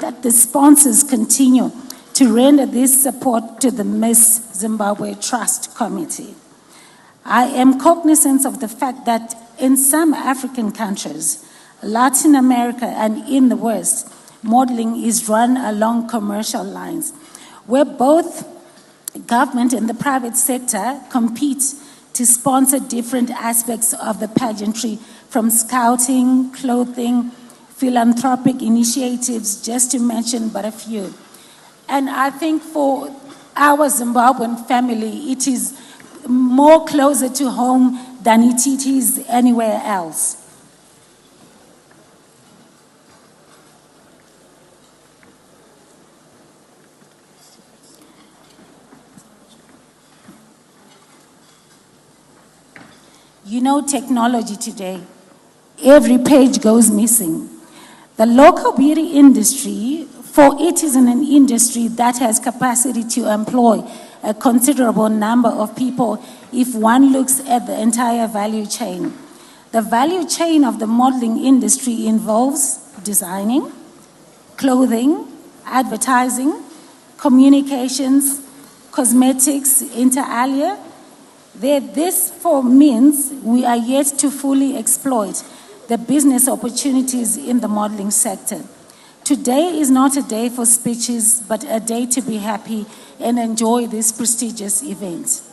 that the sponsors continue to render this support to the Miss Zimbabwe Trust Committee. I am cognizant of the fact that in some African countries, Latin America and in the West, modeling is run along commercial lines, where both government and the private sector compete to sponsor different aspects of the pageantry, from scouting, clothing, philanthropic initiatives, just to mention but a few. And I think for our Zimbabwean family, it is more closer to home than it is anywhere else. You know, technology today, every page goes missing. The local beauty industry, for it is an industry that has capacity to employ a considerable number of people if one looks at the entire value chain. The value chain of the modeling industry involves designing, clothing, advertising, communications, cosmetics, inter alia. This means we are yet to fully exploit the business opportunities in the modeling sector. Today is not a day for speeches, but a day to be happy and enjoy this prestigious event.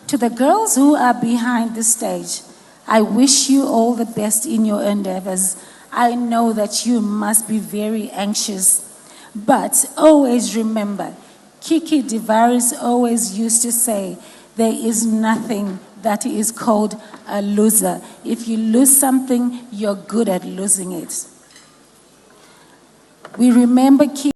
To the girls who are behind the stage, I wish you all the best in your endeavors. I know that you must be very anxious, but always remember, Kiki Divaris always used to say, there is nothing that is called a loser. If you lose something, you're good at losing it. We remember Kiki.